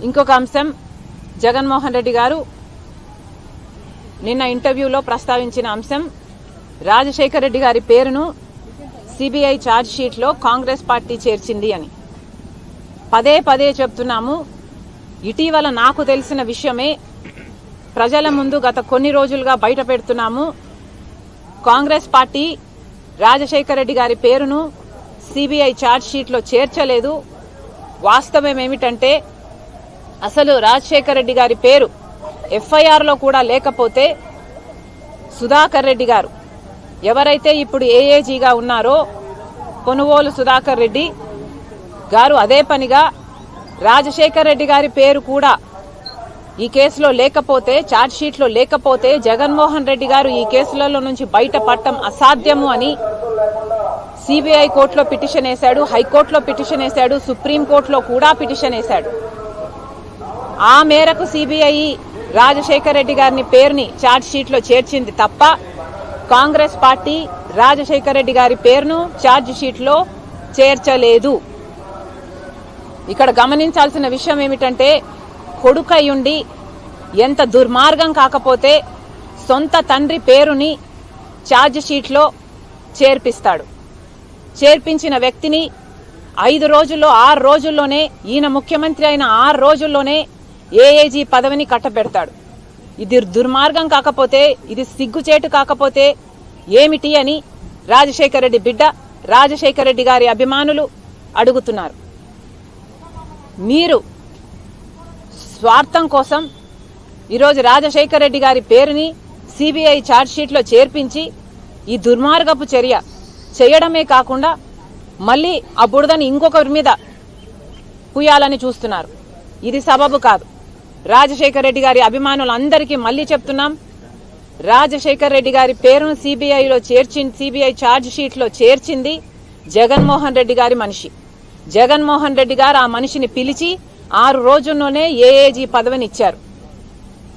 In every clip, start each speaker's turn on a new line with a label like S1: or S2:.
S1: ఇంకొక అంశం, జగన్మోహన్ రెడ్డి గారు నిన్న ఇంటర్వ్యూలో ప్రస్తావించిన అంశం, రాజశేఖర రెడ్డి గారి పేరును సిబిఐ ఛార్జ్ షీట్లో కాంగ్రెస్ పార్టీ చేర్చింది అని పదే పదే చెప్తున్నాము. ఇటీవల నాకు తెలిసిన విషయమే ప్రజల ముందు గత కొన్ని రోజులుగా బయట పెడుతున్నాము. కాంగ్రెస్ పార్టీ రాజశేఖర రెడ్డి గారి పేరును సిబిఐ ఛార్జ్ షీట్లో చేర్చలేదు. వాస్తవం ఏమిటంటే అసలు రాజశేఖర రెడ్డి గారి పేరు ఎఫ్ఐఆర్లో కూడా లేకపోతే సుధాకర్ రెడ్డి గారు ఎవరైతే ఇప్పుడు ఏఏజీగా ఉన్నారో కొనుగోలు సుధాకర్ రెడ్డి గారు అదే పనిగా రాజశేఖర రెడ్డి గారి పేరు కూడా ఈ కేసులో లేకపోతే, ఛార్జ్ షీట్లో లేకపోతే జగన్మోహన్ రెడ్డి గారు ఈ కేసులలో నుంచి బయటపడటం అసాధ్యము అని సిబిఐ కోర్టులో పిటిషన్ వేశాడు, హైకోర్టులో పిటిషన్ వేశాడు, సుప్రీంకోర్టులో కూడా పిటిషన్ వేశాడు. ఆ మేరకు సిబిఐ రాజశేఖర రెడ్డి గారిని పేరుని ఛార్జ్ షీట్లో చేర్చింది తప్ప కాంగ్రెస్ పార్టీ రాజశేఖర రెడ్డి గారి పేరును ఛార్జ్ షీట్లో చేర్చలేదు. ఇక్కడ గమనించాల్సిన విషయం ఏమిటంటే కొడుకయ్యుండి ఎంత దుర్మార్గం కాకపోతే సొంత తండ్రి పేరుని ఛార్జ్ షీట్లో చేర్పిస్తాడు. చేర్పించిన వ్యక్తిని 5 రోజుల్లో 6 రోజుల్లోనే, ఈయన ముఖ్యమంత్రి అయిన 6 రోజుల్లోనే ఏఏజీ పదవిని కట్టబెడతాడు. ఇది దుర్మార్గం కాకపోతే, ఇది సిగ్గుచేటు కాకపోతే ఏమిటి అని రాజశేఖర రెడ్డి బిడ్డ, రాజశేఖర రెడ్డి గారి అభిమానులు అడుగుతున్నారు. మీరు స్వార్థం కోసం ఈరోజు రాజశేఖర రెడ్డి గారి పేరుని సిబిఐ ఛార్జ్ షీట్లో చేర్పించి ఈ దుర్మార్గపు చర్య చేయడమే కాకుండా మళ్లీ ఆ బురదని ఇంకొకరి మీద పుయ్యాలని చూస్తున్నారు. ఇది సబబు కాదు. రాజశేఖర రెడ్డి గారి అభిమానులందరికీ మళ్లీ చెప్తున్నాం, రాజశేఖర రెడ్డి గారి పేరును సిబిఐ ఛార్జ్ షీట్లో చేర్చింది జగన్మోహన్ రెడ్డి గారి మనిషి. జగన్మోహన్ రెడ్డి గారు ఆ మనిషిని పిలిచి 6 రోజుల్లోనే ఏఏజీ పదవిని ఇచ్చారు.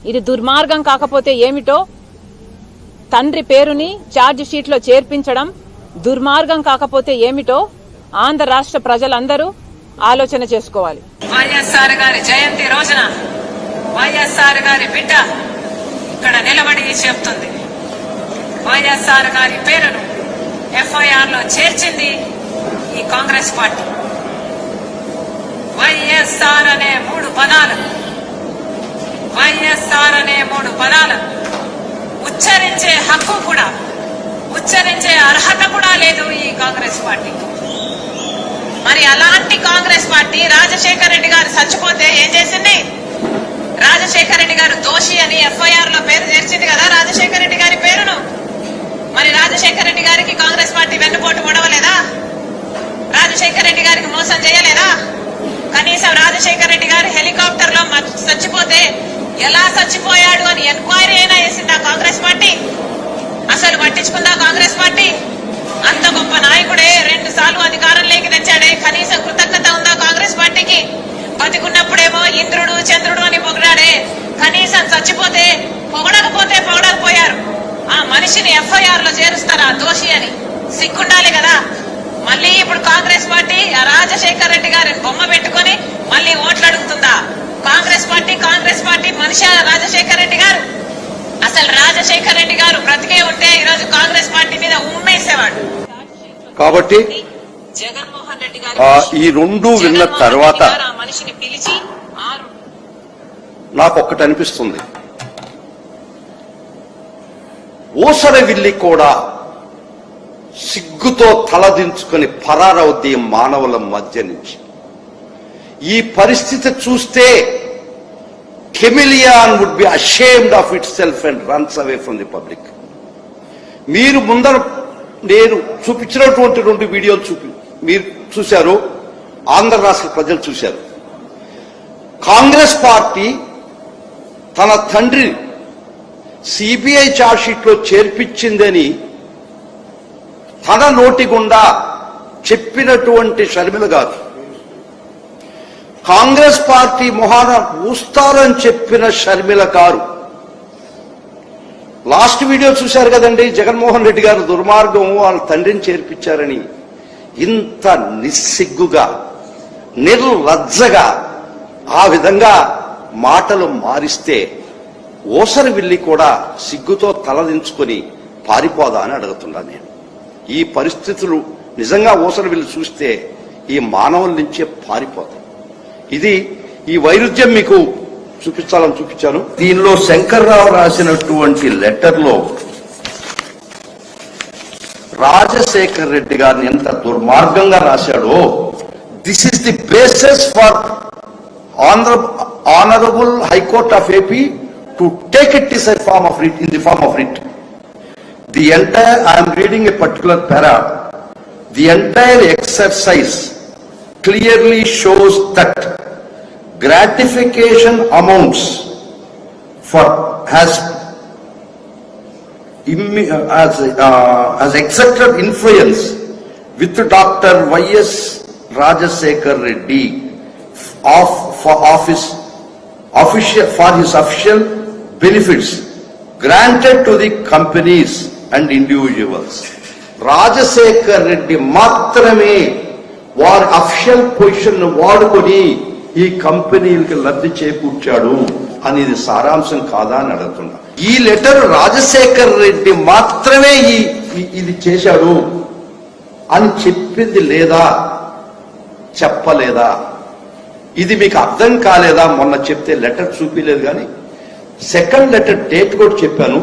S1: ఇది దుర్మార్గం కాకపోతే ఏమిటో, తండ్రి పేరుని ఛార్జ్ షీట్లో చేర్పించడం దుర్మార్గం కాకపోతే ఏమిటో ఆంధ్ర రాష్ట్ర ప్రజలందరూ ఆలోచన చేసుకోవాలి. వైఎస్ఆర్ గారి జయంతి రోజున వైఎస్ఆర్ గారి బిడ్డ ఇక్కడ నిలబడి చెప్తుంది, వైఎస్ఆర్ గారి పేరును ఎఫ్ఐఆర్ లో చేర్చింది ఈ కాంగ్రెస్ పార్టీ. వైఎస్ఆర్ అనే 3 పదాలు, వైఎస్ఆర్ అనే 3 పదాలు ఉచ్చరించే హక్కు కూడా, ఉచ్చరించే అర్హత కూడా లేదు ఈ కాంగ్రెస్ పార్టీ. మరి అలాంటి కాంగ్రెస్ పార్టీ రాజశేఖర రెడ్డి గారు చచ్చిపోతే ఏం చేసింది? రాజశేఖర రెడ్డి గారు దోషి అని ఎఫ్ఐఆర్ లో పేరు చేర్చింది కదా రాజశేఖర రెడ్డి గారి పేరును. మరి రాజశేఖర రెడ్డి గారికి కాంగ్రెస్ పార్టీ వెన్నుపోటు పొడవలేదా? రాజశేఖర రెడ్డి గారికి మోసం చేయలేదా? కనీసం రాజశేఖర రెడ్డి గారు హెలికాప్టర్ లో చచ్చిపోతే ఎలా చచ్చిపోయాడు అని ఎంక్వైరీ అయినా చేసిందా కాంగ్రెస్ పార్టీ? అసలు పట్టించుకుందా కాంగ్రెస్ పార్టీ? అంత గొప్ప నాయకుడే 2 సార్లు అధికారంలోకి తెచ్చాడే, కనీసం కృతజ్ఞత ఉందా కాంగ్రెస్ పార్టీకి? బతికున్నప్పుడేమో ఇంద్రుడు చంద్రుడు అని పొగిడాడే, కనీసం చచ్చిపోతే పొగడకపోయారు. ఆ మనిషిని ఎఫ్ఐఆర్ లో చేరుస్తారా దోషి అని? సిగ్గుండాలి కదా. మళ్ళీ ఇప్పుడు కాంగ్రెస్ పార్టీ రాజశేఖర రెడ్డి గారిని బొమ్మ పెట్టుకుని మళ్ళీ ఓట్లు అడుగుతుందా? కాంగ్రెస్ పార్టీ మనిషి రాజశేఖర రెడ్డి గారు? అసలు రాజశేఖర రెడ్డి గారు బ్రతికే ఉంటే ఈరోజు కాంగ్రెస్ పార్టీ మీద ఉమ్మేసేవాడు.
S2: కాబట్టి
S1: జగన్మోహన్ రెడ్డి గారు
S2: ఈ 2 విన్న తర్వాత
S1: మనిషిని పిలిచి
S2: నాకు ఒక్కటి అనిపిస్తుంది, ఊసర విల్లి కూడా సిగ్గుతో తలదించుకుని పరారవుద్ది మానవుల మధ్య నుంచి. ఈ పరిస్థితి చూస్తే chameleon would be ashamed of itself and runs away from the public. మీరు ముందర నేను చూపించినటువంటి 2 వీడియోలు మీరు చూశారు, ఆంధ్ర రాష్ట్ర ప్రజలు చూశారు. కాంగ్రెస్ పార్టీ తన తండ్రి సిబిఐ ఛార్జ్ షీట్లో చేర్పించిందని తన నోటి గుండా చెప్పినటువంటి షర్మిల గారు కాంగ్రెస్ పార్టీ మొహాన ఊస్తారని చెప్పిన షర్మిల గారు లాస్ట్ వీడియో చూశారు కదండి, జగన్మోహన్ రెడ్డి గారు దుర్మార్గం వాళ్ళ తండ్రిని చేర్పించారని. ఇంత నిస్సిగ్గుగా నిర్లజ్జగా ఆ విధంగా మాటలు మారిస్తే ఓసరి విల్లి కూడా సిగ్గుతో తలదించుకొని పారిపోదా అని అడుగుతున్నా నేను. ఈ పరిస్థితులు నిజంగా ఓసరి విల్లి చూస్తే ఈ మానవుల నుంచే పారిపోతాం. ఇది ఈ వైరుధ్యం మీకు చూపించాలని చూపించాను. దీనిలో శంకర్రావు రాసినటువంటి లెటర్లో రాజశేఖర్ రెడ్డి గారిని ఎంత దుర్మార్గంగా రాశాడో, this is the basis for honourable high court of AP to take it is a form of writ, in the form of writ. The entire, I am reading a particular para, the entire exercise clearly shows that gratification amounts for has exerted influence with Dr. Y.S. Rajasekhar Reddy for his official benefits granted to the companies and individuals. Rajasekhar Reddy మాత్రమే వారి official position వాడుకొని ఈ కంపెనీలకు లబ్ధి చేకూర్చాడు అనేది సారాంశం కాదా అని అడుగుతున్నా. ఈ లెటర్ రాజశేఖర్ రెడ్డి మాత్రమే ఇది చేశాడు అని చెప్పింది లేదా, చెప్పలేదా? ఇది మీకు అర్థం కాలేదా? మొన్న చెప్తే లెటర్ చూపించలేదు, కానీ సెకండ్ లెటర్ డేట్ కూడా చెప్పాను.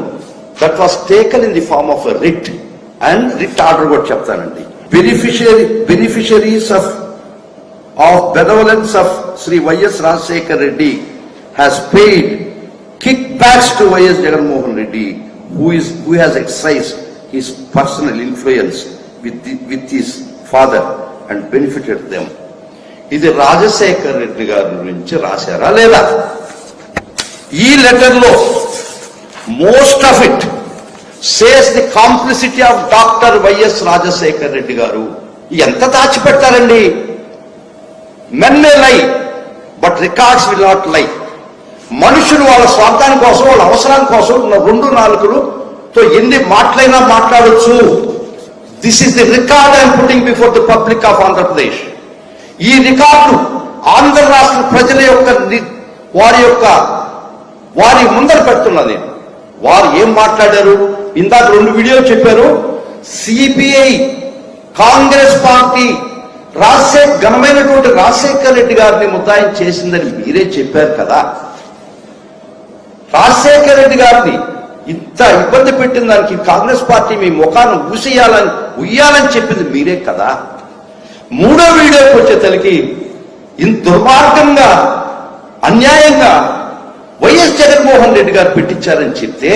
S2: That was taken in the form of writ and writ order కూడా చెప్తానండి. Beneficiaries of benevolence of Sri Y.S. Rajasekhar Reddy has paid kickbacks to Y.S. Jagannath Reddy, who has exercised his personal influence with his father and benefited them. ఇది రాజశేఖర్ రెడ్డి గారి గురించి రాశారా లేదా? ఈ letter లో most of it says the complicity of doctor YS Rajasekhar Reddy garu. ఎంత దాచిపెడతారండి? Men may lie, but records will not lie. మనుషులు వాళ్ళ స్వార్థాని కోసం, వాళ్ళ అవసరాల కోసం రెండు నాలుగులతో ఎన్ని మాటలైనా మాట్లాడవచ్చు. This is the record I'm putting before the public of Andhra Pradesh. ఈ రికార్డు ఆంధ్ర రాష్ట్ర ప్రజల యొక్క వారి ముందర పెడుతున్నది. వారు ఏం మాట్లాడారు? ఇందాక 2 వీడియోలు చెప్పారు. సిపిఐ, కాంగ్రెస్ పార్టీ ఘనమైనటువంటి రాజశేఖర్ రెడ్డి గారిని ముద్దాయి చేసిందని మీరే చెప్పారు కదా. రాజశేఖర్ రెడ్డి గారిని ఇంత ఇబ్బంది పెట్టిన దానికి కాంగ్రెస్ పార్టీ మీ ముఖాన్ని ఉయ్యాలని చెప్పింది మీరే కదా. 3వ వీడియోకి వచ్చే తలకి ఇంత దుర్మార్గంగా, అన్యాయంగా వైఎస్ జగన్మోహన్ రెడ్డి గారు పెట్టించారని చెప్తే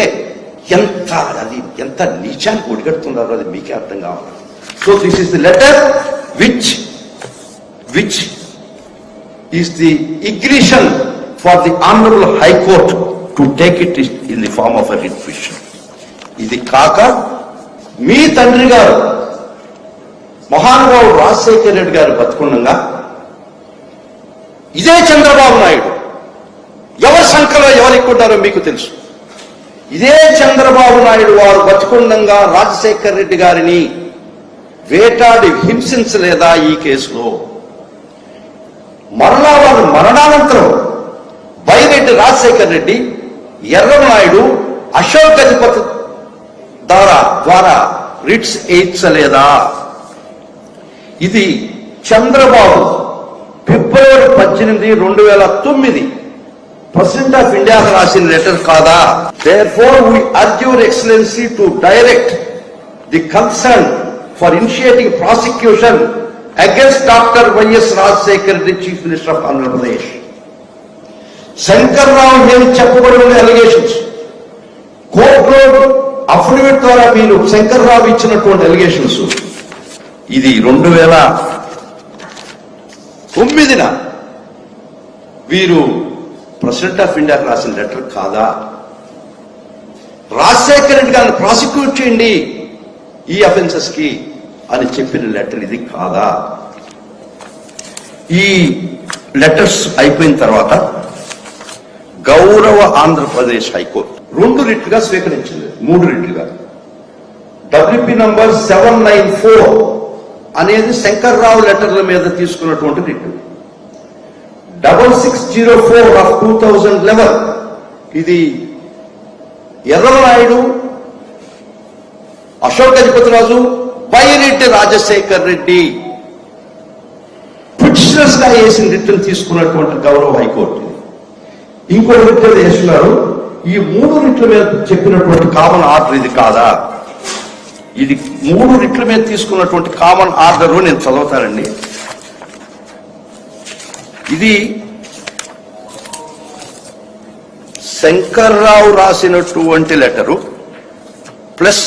S2: ఎంత నీచానికి ఒడిగడుతున్నారో అది మీకే అర్థం కావాలి. So this is the letter which is the ignition for the Honorable High Court to take it in the form of a writ petition. ఇది కాక మీ తండ్రి గారు మహానుభావుడు రాజశేఖర రెడ్డి గారు బతుకుండగా ఇదే చంద్రబాబు నాయుడు ఎవరి సంఖ్యలో ఎవరు ఎక్కుంటారో మీకు తెలుసు. ఇదే చంద్రబాబు నాయుడు వారు బతుకుండగా రాజశేఖర రెడ్డి గారిని వేటాడి హింసించలేదా ఈ కేసులో? మరలా వారు మరణానంతరం బైరెడ్డి రాజశేఖర్ రెడ్డి, ఎర్రనాయుడు, అశోక్ గజపతి ద్వారా రిట్స్ వేయించలేదా? ఇది చంద్రబాబు ఫిబ్రవరి 18, 2009 ప్రెసిడెంట్ ఆఫ్ ఇండియా రాసిన లెటర్ కాదా? Therefore we urge your excellency to direct the concern for initiating prosecution against Dr. Y.S. Rajasekhar Reddy, Chief Minister of Andhra Pradesh. Shankar Rao మీద చెప్పబడి ఉన్న ఎలిగేషన్స్, కోర్టులో అఫిడవిట్ ద్వారా మీరు శంకర్రావు ఇచ్చినటువంటి ఎలిగేషన్స్, ఇది 2009 వీరు ప్రెసిడెంట్ ఆఫ్ ఇండియాకి రాసిన లెటర్ కాదా? రాజశేఖర రెడ్డి గారిని ప్రాసిక్యూట్ చేయండి ఈ అఫెన్సెస్ కి అని చెప్పిన లెటర్ ఇది కాదా? ఈ లెటర్స్ అయిపోయిన తర్వాత గౌరవ ఆంధ్రప్రదేశ్ హైకోర్టు 2 రిట్లుగా స్వీకరించింది, 3 రిట్లుగా. WP నంబర్ 794 అనేది శంకర్రావు లెటర్ల మీద తీసుకున్నటువంటి రిట్. 6604 of 2011. ఇది ఎర్రనాయుడు, అశోక్ గజపతిరాజు, బైరెడ్డి రాజశేఖర్ రెడ్డి పిటిషనర్స్ గా వేసిన రిటర్న్ తీసుకున్నటువంటి గౌరవ హైకోర్టు. ఇంకో రిటర్న్ వేస్తున్నారు. ఈ 3 రిట్ల మీద చెప్పినటువంటి కామన్ ఆర్డర్ ఇది కాదా? ఇది 3 రిట్ల మీద తీసుకున్నటువంటి కామన్ ఆర్డర్ నేను చదువుతానండి. ఇది శంకర్రావు రాసినటువంటి లెటరు ప్లస్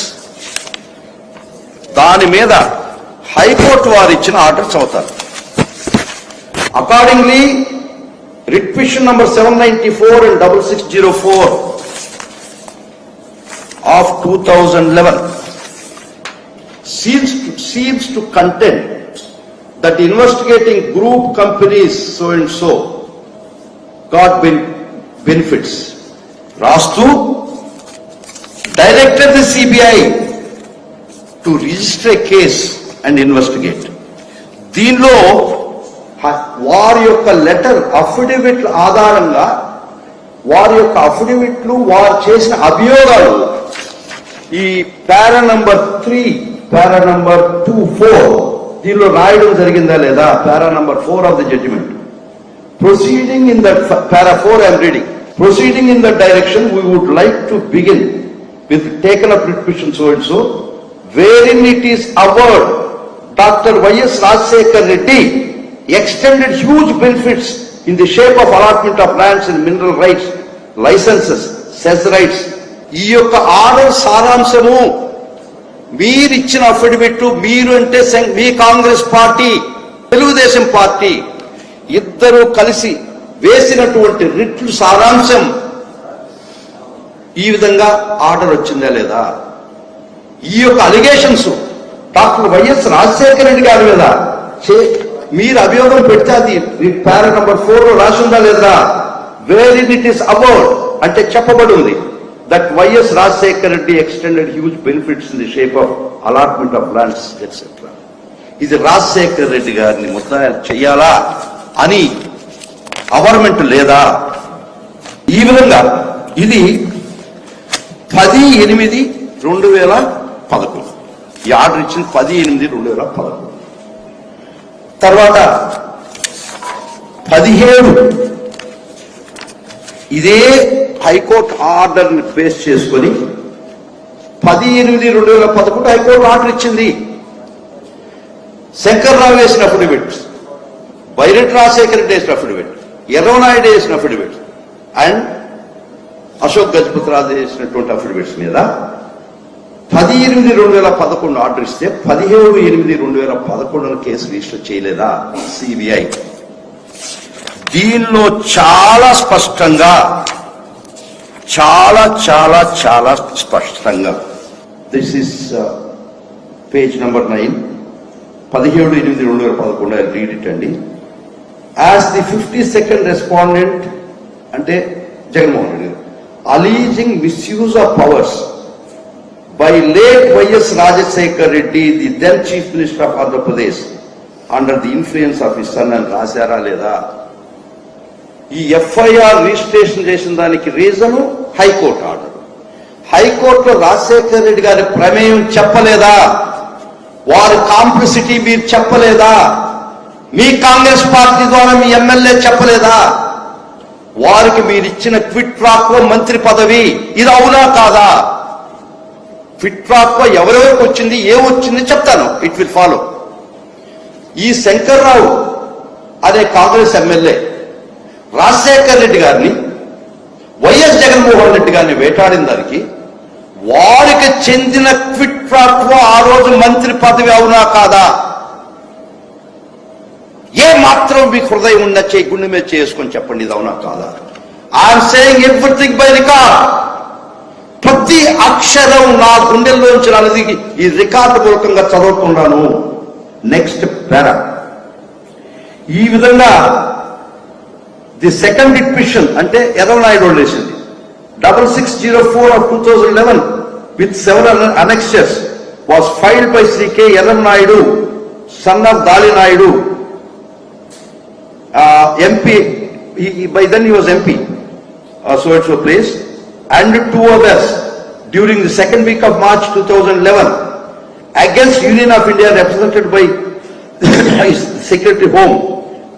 S2: దాని మీద హైకోర్టు వారు ఇచ్చిన ఆర్డర్ చదువుతారు. Accordingly writ petition number 794 and 6604 of 2011 seems to contend that investigating group companies so and so got benefits. Rastu directed the CBI to register a case and investigate. దీనిలో వారి యొక్క letter అఫిడవిట్ల ఆధారంగా వారి యొక్క అఫిడవిట్లు వారు చేసిన అభియోగాలు ఈ పారా నంబర్ 3, పారా నంబర్ 2, 4 దీనిలో రాయడం జరిగిందా లేదా? Para number 4 of the judgement. Proceeding in that para 4 I am reading. Proceeding in that direction, we would like to begin with taken up writ petition so and so, wherein it is averred Dr. Y.S. Rajsekhar Reddy extended huge benefits in the shape of allotment of lands and mineral rights, licenses, cess rights. ఈ యొక్క order సారాంశము మీరు ఇచ్చిన affidavit, మీరు అంటే మీ Congress party, Telugu Desam party ఇద్దరు కలిసి వేసినటువంటి రిట్లు సారాంశం ఈ విధంగా ఆర్డర్ వచ్చిందా లేదా? ఈ యొక్క allegations doctor YS Rajasekhara Reddy గారి మీద మీరు అభియోగం పెడితే అది పారా నంబర్ 4 లో రాసిందా లేదా? వేర్ ఇట్ ఈస్ అబౌట్ అంటే చెప్పబడి ఉంది that YS Rajasekhara Reddy extended huge benefits in the shape of allotment of lands etcetera. ఇది రాజశేఖర రెడ్డి గారిని ముద్దాయిలు చెయ్యాలా అని గవర్నమెంట్ లేదా? ఈ విధంగా ఇది 10/8/2011 ఈ ఆర్డర్ ఇచ్చింది 10/8/2011. తర్వాత 17 ఇదే హైకోర్టు ఆర్డర్ ని బేస్ చేసుకొని 10/8/2011 హైకోర్టు ఆర్డర్ ఇచ్చింది. శంకర్రావు వేసిన అఫిడవిట్స్, బైరెడ్డి రాజశేఖర రెడ్డి వేసిన అఫిడవిట్, ఎర్రనాయుడు వేసిన అఫిడవిట్ అండ్ అశోక్ గజపతిరాజు వేసినటువంటి అఫిడవిట్స్ మీద 10/8/2011 ఆర్డర్ ఇస్తే 17/8/2011 కేసు రిజిస్టర్ చేయలేదా సిబిఐ? దీనిలో చాలా స్పష్టంగా చాలా స్పష్టంగా this is page number 9, 17/8/2011 I read it అండి. యాజ్ ది 52nd రెస్పాండెంట్ అంటే Jaganmohan Reddy alleging misuse of powers by late Y.S. Rajశేఖర్ Reddy, the then Chief Minister of Andhra Pradesh, under the influence of his son and రాశారా లేదా? ఈ FIR registration చేసిన దానికి reason high court order. హైకోర్టులో రాజశేఖర్ రెడ్డి గారి ప్రమేయం చెప్పలేదా? వారి కాంప్లిసిటీ మీరు చెప్పలేదా? మీ కాంగ్రెస్ పార్టీ ద్వారా మీ ఎమ్మెల్యే చెప్పలేదా? వారికి మీరు ఇచ్చిన క్విట్ ప్రాక్వో మంత్రి పదవి ఇది అవునా కాదా? క్విట్ ప్రాక్వో ఎవరెవరికి వచ్చింది, ఏమొచ్చింది చెప్తాను, ఇట్ విల్ ఫాలో. ఈ శంకర్రావు అనే కాంగ్రెస్ ఎమ్మెల్యే రాజశేఖర్ రెడ్డి గారిని, వైఎస్ జగన్మోహన్ రెడ్డి గారిని వేటాడిన దానికి వారికి చెందిన క్విట్ ప్రాక్వో ఆ రోజు మంత్రి పదవి అవునా కాదా? ఏ మాత్రం మీ హృదయం ఉన్న గుండె మీద చేసుకొని చెప్పండి, ఇది అవునా కాదా? I'm saying everything by record. ప్రతి అక్షరం నా గుండెల్లోంచి అనేది ఈ రికార్డు పూర్వకంగా చదువుతున్నాను. నెక్స్ట్ పారా. ఈ విధంగా ది సెకండ్ రిట్ పిటిషన్ అంటే ఎర్రనాయుడు వేసింది 6604 of 2011 with several annexures was filed by Sri K. Erranayudu, son of Dali Naidu, MP by then he was MP, so place, and 2 others during the second week of March 2011 against Union of India represented by his Secretary Home,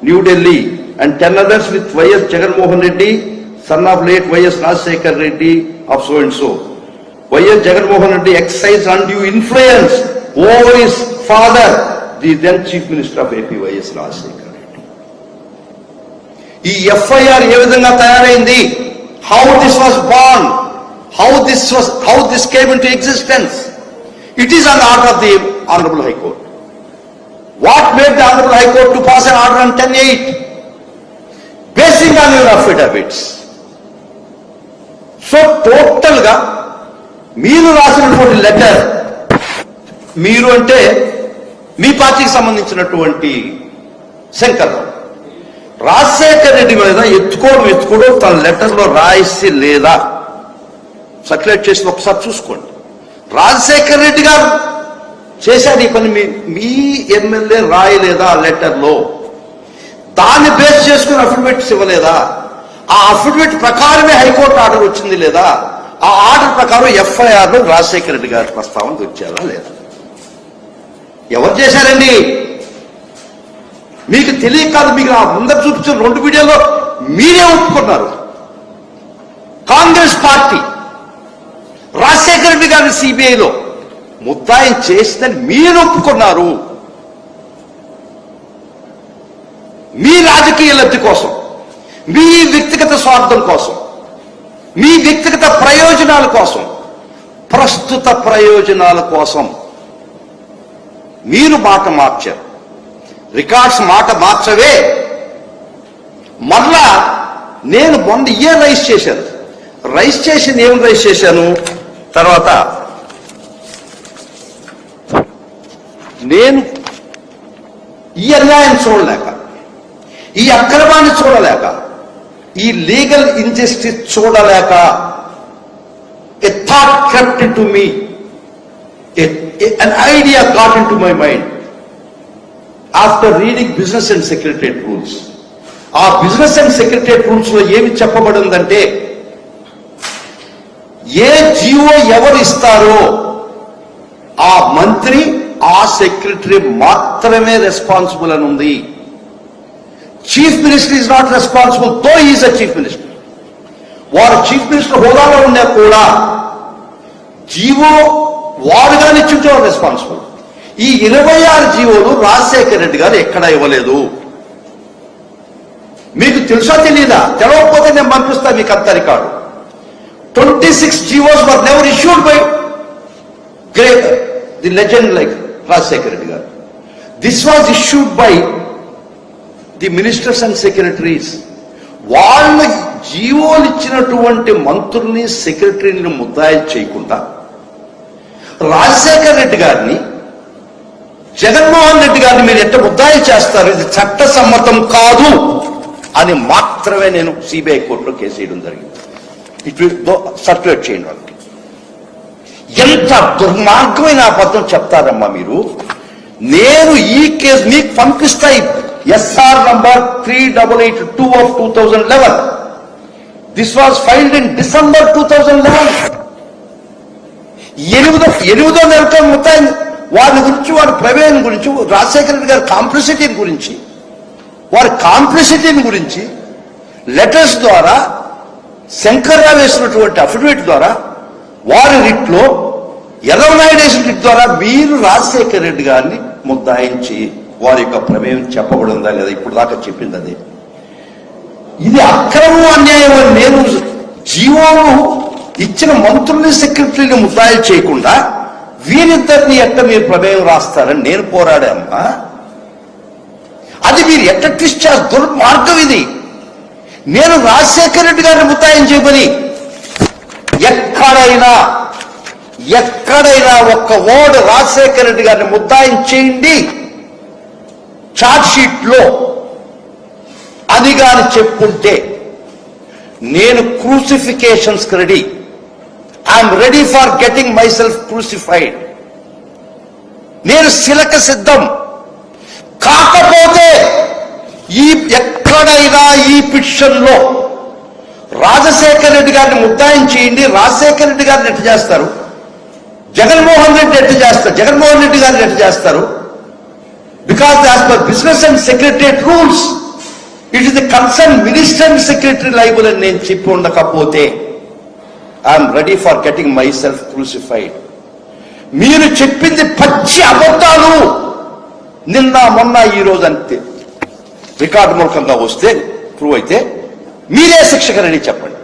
S2: New Delhi, and 10 others with Y.S. Jagan Mohan Reddy, son of late Y.S. Rajshekhar Reddy of so and so. Y.S. Jagan Mohan Reddy exercised undue influence over his father, the then Chief Minister of AP, Y.S. Rajshekhar Reddy. ఈ FIR ఏ విధంగా తయారైంది, how this was born, how this came into existence, it is an order of the Honorable High Court. What made the Honorable High Court to pass an order on 10/8? Basing on your affidavits. So total గా మీరు రాసినటువంటి letter, మీరు అంటే మీ పార్టీకి సంబంధించినటువంటి శంకర్రావు, రాజశేఖర్ రెడ్డి మీద ఎత్తుకోవడం తన లెటర్లో రాసి లేదా సర్క్యులేట్ చేసి ఒకసారి చూసుకోండి. రాజశేఖర్ రెడ్డి గారు చేశాడు ఈ పని, మీ ఎమ్మెల్యే రాయలేదా ఆ లెటర్లో? దాన్ని బేస్ చేసుకుని అఫిడవిట్స్ ఇవ్వలేదా? ఆ అఫిడవిట్ ప్రకారమే హైకోర్టు ఆర్డర్ వచ్చింది లేదా? ఆ ఆర్డర్ ప్రకారం ఎఫ్ఐఆర్ లో రాజశేఖర రెడ్డి గారి ప్రస్తావన వచ్చారా లేదా? ఎవరు చేశారండి? మీకు తెలియక కాదు, మీకు ఆ ముందర చూపించిన 2 వీడియోలో మీరే ఒప్పుకున్నారు. కాంగ్రెస్ పార్టీ రాజశేఖర రెడ్డి గారిని సిబిఐలో ముద్దాయం చేసిందని మీరు ఒప్పుకున్నారు. మీ రాజకీయ లబ్ధి కోసం, మీ వ్యక్తిగత స్వార్థం కోసం, మీ వ్యక్తిగత ప్రయోజనాల కోసం, ప్రస్తుత ప్రయోజనాల కోసం మీరు మాట మార్చారు. రికార్డ్స్ మాట మార్చవే. మళ్ళా నేను మొన్న రైస్ చేశాను. ఏం రైస్ చేశాను? తర్వాత నేను ఈ అన్యాయం చూడలేక, ఈ అక్రమాన్ని చూడలేక, ఈ లీగల్ ఇంజస్టిస్ చూడలేక, a thought crept into me, an idea got into my mind after reading business and secretariat rules. ఆ బిజినెస్ అండ్ సెక్రటరియట్ రూల్స్ లో ఏమి చెప్పబడిందంటే, ఏ జీవో ఎవరు ఇస్తారో ఆ మంత్రి, ఆ సెక్రటరీ మాత్రమే రెస్పాన్సిబుల్ అని ఉంది. Chief minister is not responsible, though is a chief minister. వారు చీఫ్ మినిస్టర్ హోదాలో ఉన్నా కూడా జీవో వారుగా నిశ్చించే రెస్పాన్సిబుల్. ఈ 26 జీవోలు రాజశేఖర రెడ్డి గారు ఎక్కడా ఇవ్వలేదు. మీకు తెలుసా తెలీదా? తెలవకపోతే నేను పంపిస్తా మీకు అంత record. 26 GOs were never issued by the legend like Rajasekhara Reddy garu. This was issued by the ministers and secretaries. వాళ్ళు జీవోలు ఇచ్చినటువంటి మంత్రుల్ని, సెక్రటరీని ముద్దాయి చేయకుండా రాజశేఖర రెడ్డి గారిని, జగన్మోహన్ రెడ్డి గారిని మీరు ఎట్ట ముద్దాయి చేస్తారు? ఇది చట్ట సమ్మతం కాదు అని మాత్రమే నేను సిబిఐ కోర్టులో కేసు వేయడం జరిగింది. సర్క్యులేట్ చేయండి వాళ్ళకి. ఎంత దుర్మార్గమైన అబద్ధం చెప్తారమ్మా మీరు. నేను ఈ కేసు మీకు పంపిస్తా. SR number 3882 of 2011. This was filed in December 2011. 8వ నెలతో మొత్తం వారి గురించి, వారి ప్రమేయం గురించి, రాజశేఖర రెడ్డి గారి కాంప్లిసిటీని గురించి, వారి కాంప్లిసిటీని గురించి లెటర్స్ ద్వారా, శంకర్రావు వేసినటువంటి అఫిడవిట్ ద్వారా, వారి రిట్లో, ఎర్రనాయుడు వేసిన రిట్ ద్వారా మీరు రాజశేఖర రెడ్డి గారిని ముద్దాయించి వారి యొక్క ప్రమేయం చెప్పబడిందా లేదా? ఇప్పుడు దాకా చెప్పింది అదే. ఇది అక్రమం, అన్యాయం అని నేను జీవోను ఇచ్చిన మంత్రుల్ని, సెక్రటరీని ముద్దాయి చేయకుండా వీరిద్దరిని ఎట్ట మీరు ప్రమేయం రాస్తారని నేను పోరాడామ్మా. అది మీరు ఎట్ట ట్విస్ట్ చేస్తారు? దుర్మార్గం ఇది. నేను రాజశేఖర రెడ్డి గారిని ముద్దాయం చేయమని ఎక్కడైనా ఒక్క వర్డ్ రాజశేఖర రెడ్డి గారిని ముద్దాయం చేయండి ఛార్జ్ షీట్ లో అని గాని చెప్పుంటే నేను crucifications ready. I'm ready for getting my self crucified. నేను శిలక సిద్ధం. కాకపోతే ఈ ఎక్కడ ఎక్కడైనా ఈ పిటిషన్ లో రాజశేఖర రెడ్డి గారిని ముద్దాయం చేయండి, రాజశేఖర రెడ్డి గారిని ఎట్టు చేస్తారు, జగన్మోహన్ రెడ్డి ఎట్టు చేస్తారు, జగన్మోహన్ రెడ్డి గారిని ఎట్టు చేస్తారు? Because as per business and secretariat rules it is the concern minister and secretary liable అని నేను చెప్పి ఉండకపోతే I'm ready for getting my self crucified. మీరు చెప్పింది పచ్చి అబద్ధాలు, నిన్న మొన్న ఈ రోజు అంతే రికార్డు మూలకంగా వస్తే ప్రూవ్ అయితే మీరే శిక్షకరని చెప్పండి.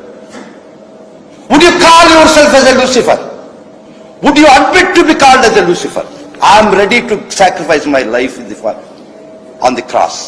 S2: Would you call yourself as a Lucifer? Would you admit to be called as a Lucifer? I'm ready to sacrifice my life on the cross.